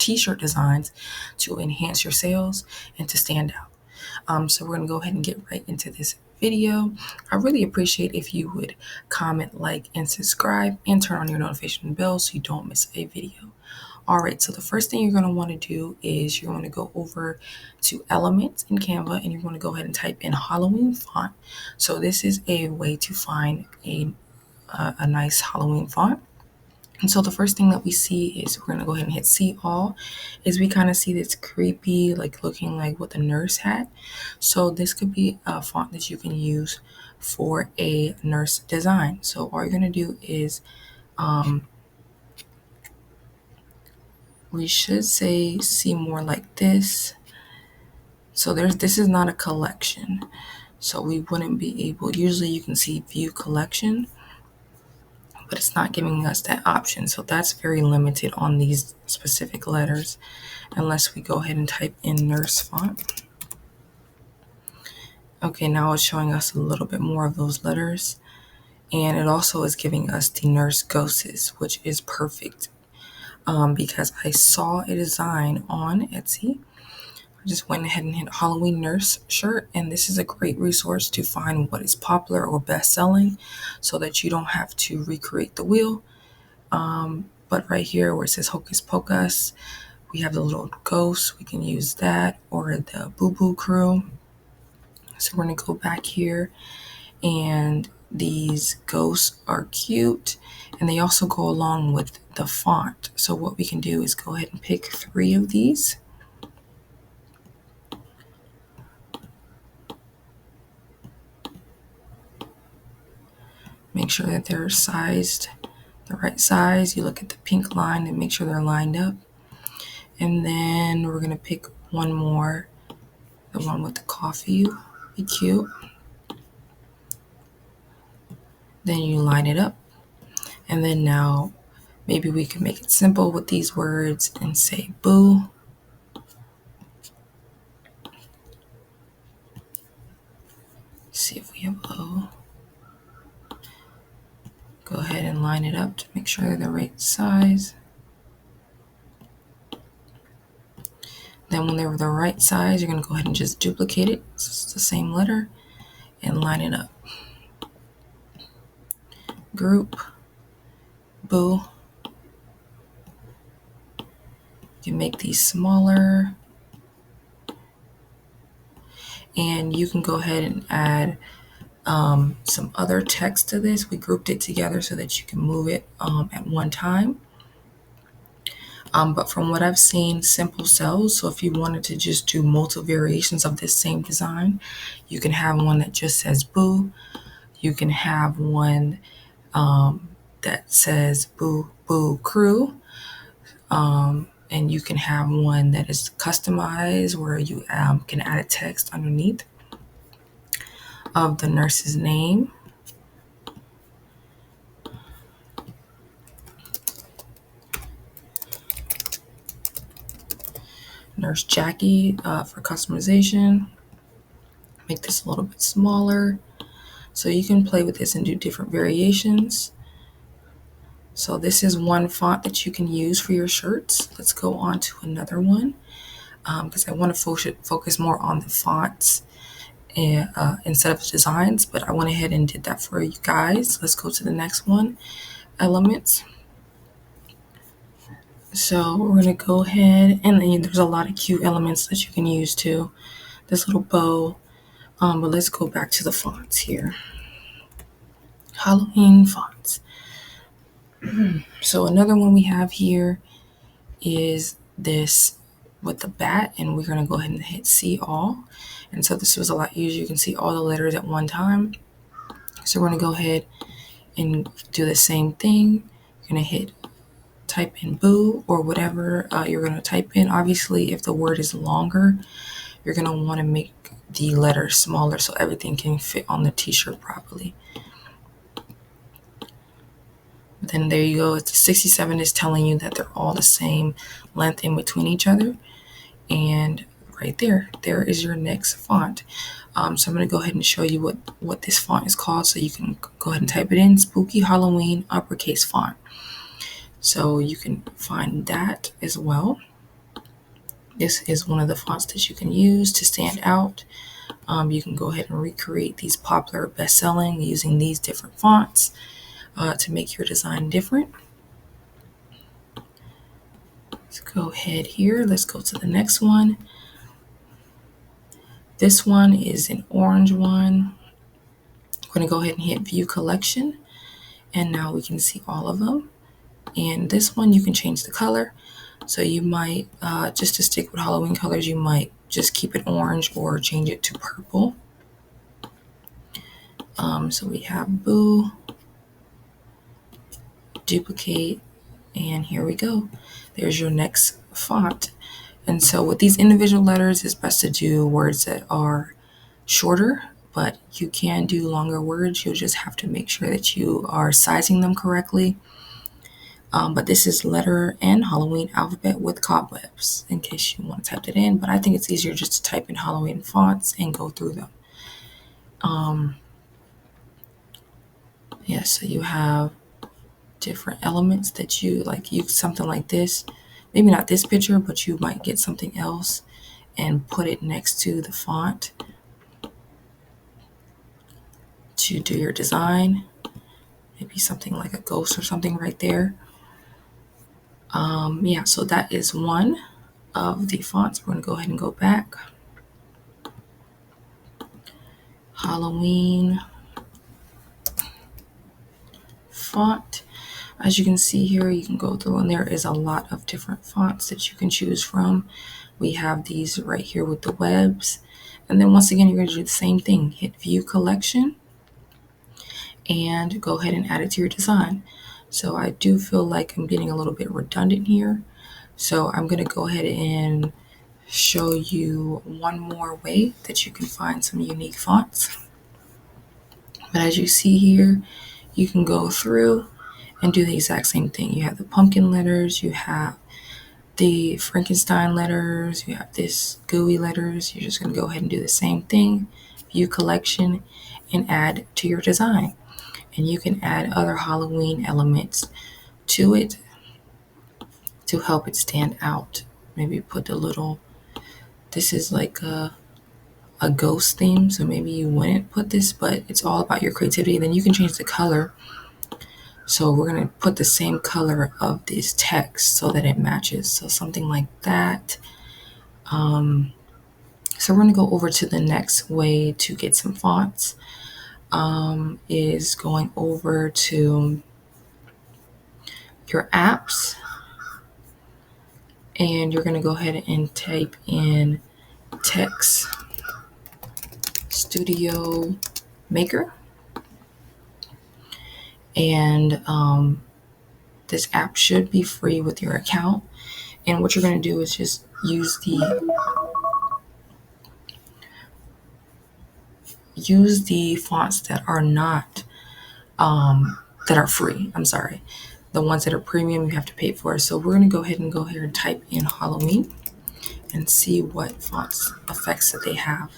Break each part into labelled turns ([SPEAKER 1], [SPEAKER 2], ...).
[SPEAKER 1] t-shirt designs to enhance your sales and to stand out. So we're going to go ahead and get right into this video. I really appreciate if you would comment, like, and subscribe, and turn on your notification bell so you don't miss a video. All right, so the first thing you're going to want to do is you're going to go over to Elements in Canva, and you're going to go ahead and type in Halloween font. So this is a way to find a nice Halloween font. And so the first thing that we see is we're going to go ahead and hit see all, is we kind of see this creepy, like looking like what the nurse had. So this could be a font that you can use for a nurse design. So all you're going to do is we should say see more like this. So this is not a collection. So we wouldn't be able, usually you can see view collection, but it's not giving us that option. So that's very limited on these specific letters, unless we go ahead and type in nurse font. Okay, now it's showing us a little bit more of those letters. And it also is giving us the nurse ghosts, which is perfect because I saw a design on Etsy. I just went ahead and hit Halloween nurse shirt, and this is a great resource to find what is popular or best selling so that you don't have to recreate the wheel. But right here where it says Hocus Pocus, we have the little ghost. We can use that, or the Boo Boo Crew. So we're going to go back here, and these ghosts are cute, and they also go along with the font. So what we can do is go ahead and pick 3 of these. Make sure that they're sized the right size. You look at the pink line and make sure they're lined up. And then we're going to pick one more, the one with the coffee. Be cute. Then you line it up. And then now maybe we can make it simple with these words and say boo. See if we have O. Go ahead and line it up to make sure they're the right size. Then when they're the right size, you're going to go ahead and just duplicate it. So it's the same letter and line it up. Group, boo. You can make these smaller. And you can go ahead and add some other text to this. We grouped it together so that you can move it at one time. But from what I've seen, simple sells. So if you wanted to just do multiple variations of this same design, you can have one that just says boo. You can have one that says boo boo crew. And you can have one that is customized where you can add a text underneath of the nurse's name. Nurse Jackie for customization. Make this a little bit smaller. So you can play with this and do different variations. So this is one font that you can use for your shirts. Let's go on to another one because I want to focus more on the fonts and, instead of the designs, but I went ahead and did that for you guys. Let's go to the next one, Elements. So we're going to go ahead, and then there's a lot of cute elements that you can use too. This little bow. But let's go back to the fonts here. Halloween fonts. So another one we have here is this with the bat, and we're going to go ahead and hit see all. And so this was a lot easier. You can see all the letters at one time. So we're going to go ahead and do the same thing. You're going to hit type in boo or whatever you're going to type in. Obviously, if the word is longer, you're going to want to make the letters smaller so everything can fit on the t-shirt properly. But then there you go. It's 67 is telling you that they're all the same length in between each other. And right there is your next font. So I'm going to go ahead and show you what this font is called so you can go ahead and type it in. Spooky Halloween uppercase font. So you can find that as well. This is one of the fonts that you can use to stand out. You can go ahead and recreate these popular best-selling using these different fonts to make your design different. Let's go ahead here. Let's go to the next one. This one is an orange one. I'm going to go ahead and hit View Collection, and now we can see all of them. And this one, you can change the color. So you might, just to stick with Halloween colors, you might just keep it orange or change it to purple. So we have Boo, duplicate, and here we go. There's your next font. And so with these individual letters, it's best to do words that are shorter, but you can do longer words. You'll just have to make sure that you are sizing them correctly. But this is letter N, Halloween alphabet with cobwebs, in case you want to type it in. But I think it's easier just to type in Halloween fonts and go through them. Yeah, so you have different elements that you like. Use something like this, maybe not this picture, but you might get something else and put it next to the font to do your design. Maybe something like a ghost or something right there. Yeah, so that is one of the fonts. We're going to go ahead and go back. Halloween font. As you can see here, you can go through and there is a lot of different fonts that you can choose from. We have these right here with the webs. And then once again, you're going to do the same thing. Hit View Collection and go ahead and add it to your design. So I do feel like I'm getting a little bit redundant here. So I'm going to go ahead and show you one more way that you can find some unique fonts. But as you see here, you can go through and do the exact same thing. You have the pumpkin letters, you have the Frankenstein letters, you have this gooey letters. You're just going to go ahead and do the same thing, View Collection, and add to your design. And you can add other Halloween elements to it to help it stand out. Maybe put a little, this is like a ghost theme, so maybe you wouldn't put this, but it's all about your creativity. Then you can change the color. So we're going to put the same color of this text so that it matches. So something like that. So we're going to go over to the next way to get some fonts. Is going over to your apps. And you're going to go ahead and type in Text Studio Maker. And this app should be free with your account. And what you're going to do is just use the fonts that are not that are free. I'm sorry. The ones that are premium, you have to pay for. So we're going to go ahead and type in Halloween and see what fonts effects that they have.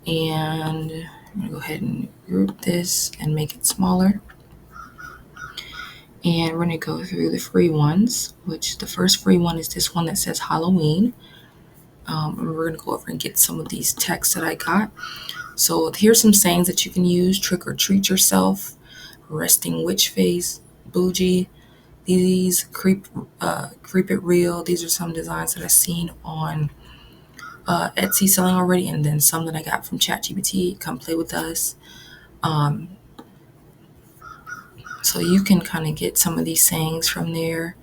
[SPEAKER 1] And I'm going to go ahead and group this and make it smaller. And we're going to go through the free ones, which the first free one is this one that says Halloween. And we're going to go over and get some of these texts that I got. So here's some sayings that you can use. Trick or treat yourself, resting witch face, bougie. These creep it real. These are some designs that I've seen on Etsy selling already, and then some that I got from ChatGPT. Come play with us. So you can kind of get some of these sayings from there,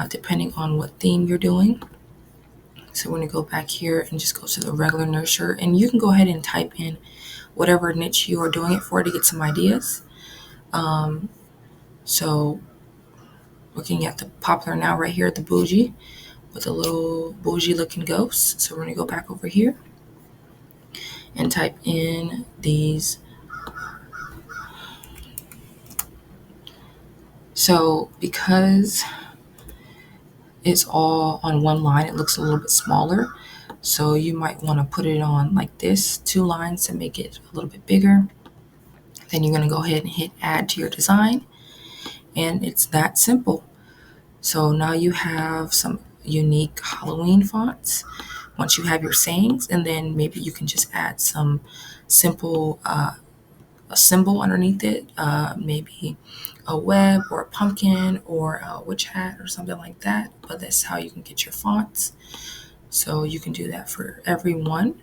[SPEAKER 1] depending on what theme you're doing. So we're going to go back here and just go to the regular nurture, and you can go ahead and type in whatever niche you are doing it for to get some ideas. So looking at the popular now right here, the bougie with a little bougie looking ghost. So we're going to go back over here and type in these. So because it's all on one line, it looks a little bit smaller. So you might want to put it on like this, 2 lines to make it a little bit bigger. Then you're going to go ahead and hit add to your design. And it's that simple. So now you have some unique Halloween fonts once you have your sayings, and then maybe you can just add some simple a symbol underneath it, maybe a web or a pumpkin or a witch hat or something like that. But that's how you can get your fonts. So you can do that for every one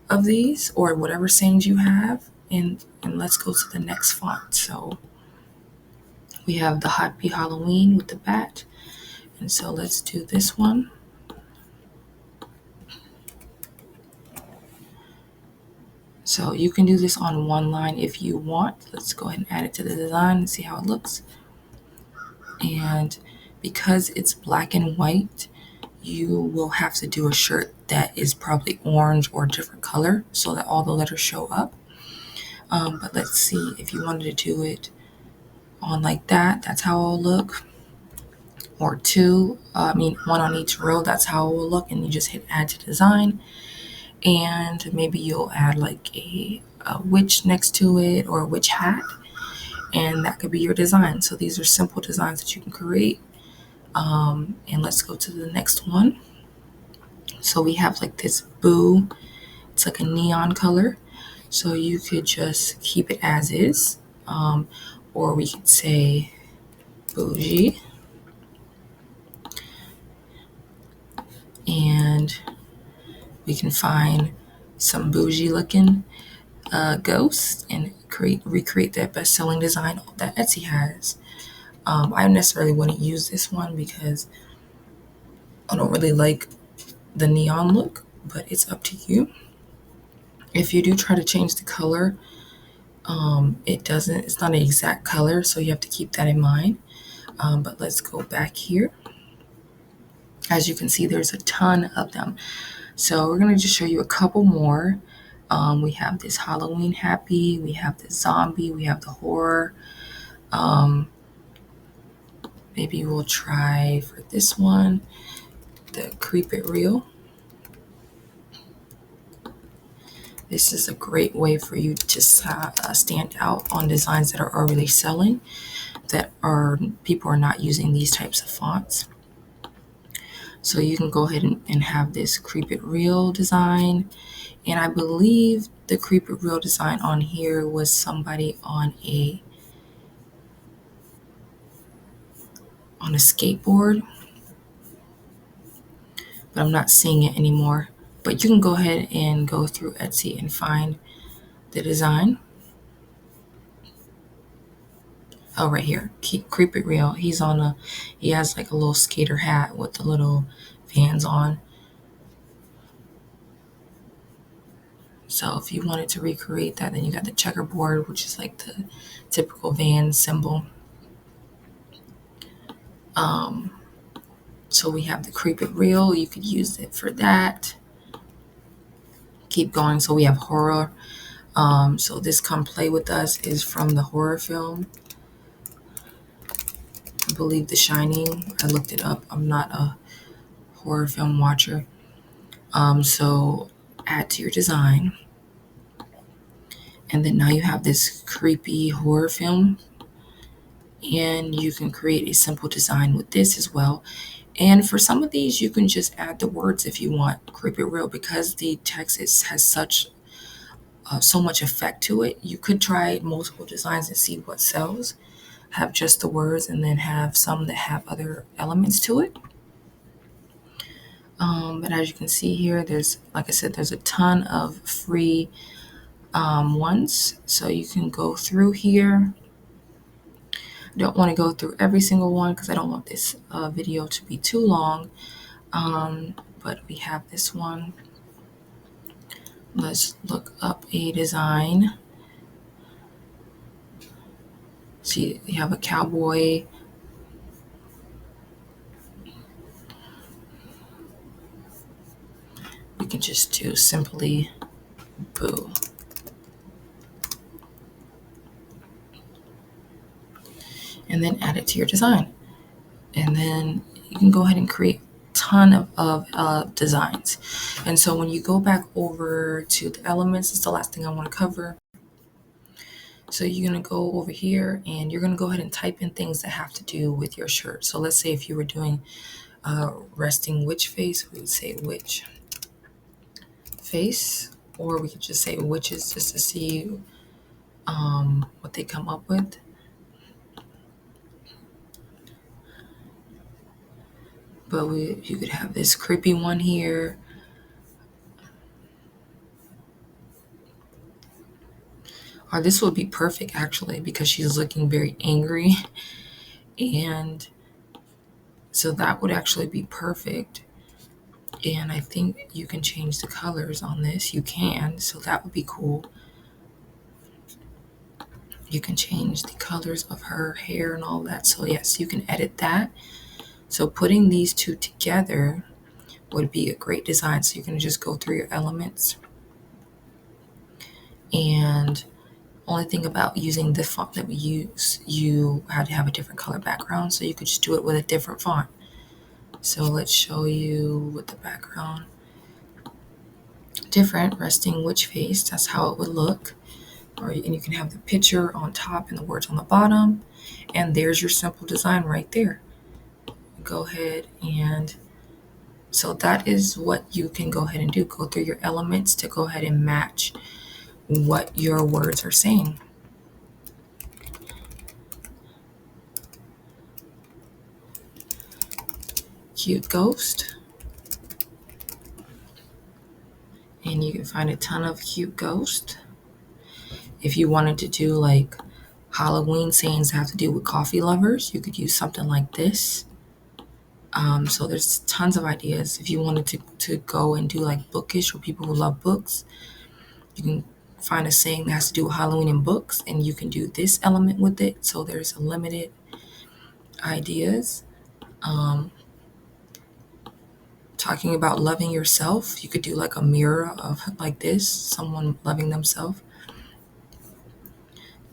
[SPEAKER 1] of these or whatever sayings you have. And let's go to the next font. So we have the Happy Halloween with the bat. And so let's do this one. So you can do this on one line if you want. Let's go ahead and add it to the design and see how it looks. And because it's black and white, you will have to do a shirt that is probably orange or a different color so that all the letters show up. But let's see, if you wanted to do it on like that, that's how it'll look. Or one on each row, that's how it will look. And you just hit add to design. And maybe you'll add like a witch next to it or a witch hat. And that could be your design. So these are simple designs that you can create. And let's go to the next one. So we have like this boo. It's like a neon color. So you could just keep it as is. Or we could say bougie. And we can find some bougie looking ghosts and recreate that best-selling design that Etsy has. I necessarily wouldn't use this one because I don't really like the neon look, but it's up to you. If you do try to change the color, it's not an exact color, so you have to keep that in mind. But let's go back here. As you can see, there's a ton of them. So we're going to just show you a couple more. We have this Halloween happy, we have the zombie, we have the horror. Maybe we'll try for this one, the Creep It Real. This is a great way for you to stand out on designs that are already selling, people are not using these types of fonts. So you can go ahead and have this Creep It Real design. And I believe the Creep It Real design on here was somebody on a skateboard, but I'm not seeing it anymore. But you can go ahead and go through Etsy and find the design. Oh, right here, Creep It Real. He has like a little skater hat with the little Vans on. So if you wanted to recreate that, then you got the checkerboard, which is like the typical Vans symbol. So we have the Creep It Real. You could use it for that. Keep going. So we have horror. So this Come Play With Us is from the horror film. I believe The Shining. I looked it up. I'm not a horror film watcher. So add to your design. And then now you have this creepy horror film. And you can create a simple design with this as well. And for some of these, you can just add the words if you want. Creep It Real, because the text has so much effect to it. You could try multiple designs and see what sells. Have just the words, and then have some that have other elements to it. But as you can see here, there's a ton of free ones. So you can go through here. I don't want to go through every single one because I don't want this video to be too long. But we have this one. Let's look up a design. See, you have a cowboy. You can just do simply boo. And then add it to your design. And then you can go ahead and create a ton of designs. And so when you go back over to the elements, it's the last thing I want to cover. So you're going to go over here and you're going to go ahead and type in things that have to do with your shirt. So let's say if you were doing resting witch face, we would say witch face, or we could just say witches just to see what they come up with. But you could have this creepy one here. Or this would be perfect actually because she's looking very angry. And so that would actually be perfect. And I think you can change the colors on this. You can, so that would be cool. You can change the colors of her hair and all that. So yes, you can edit that. So putting these two together would be a great design. So you can just go through your elements. And only thing about using the font that we use, you had to have a different color background. So you could just do it with a different font. So let's show you with the background. Different resting witch face. That's how it would look. And you can have the picture on top and the words on the bottom. And there's your simple design right there. Go ahead and so that is what you can go ahead and do. Go through your elements to go ahead and match what your words are saying. Cute ghost. And you can find a ton of cute ghosts. If you wanted to do like Halloween sayings that have to do with coffee lovers, you could use something like this. So there's tons of ideas. If you wanted to go and do like bookish for people who love books, you can find a saying that has to do with Halloween and books, and you can do this element with it. So there's limited ideas. Talking about loving yourself, you could do like a mirror of like this, someone loving themselves.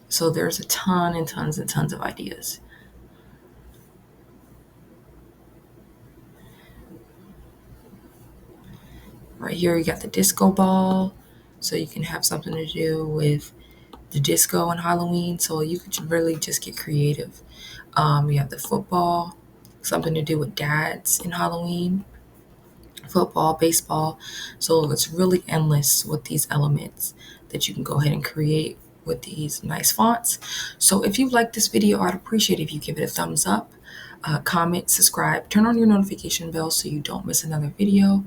[SPEAKER 1] So there's a ton and tons and tons of ideas. Right here, you got the disco ball. So you can have something to do with the disco and Halloween. So you could really just get creative. You have the football, something to do with dads in Halloween, football, baseball. So it's really endless with these elements that you can go ahead and create with these nice fonts. So if you like this video, I'd appreciate if you give it a thumbs up, comment, subscribe, turn on your notification bell so you don't miss another video.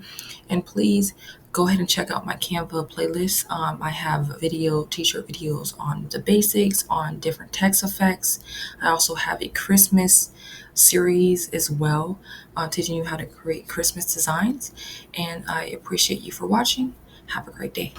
[SPEAKER 1] And please go ahead and check out my Canva playlist. I have t-shirt videos on the basics, on different text effects. I also have a Christmas series as well, teaching you how to create Christmas designs. And I appreciate you for watching. Have a great day.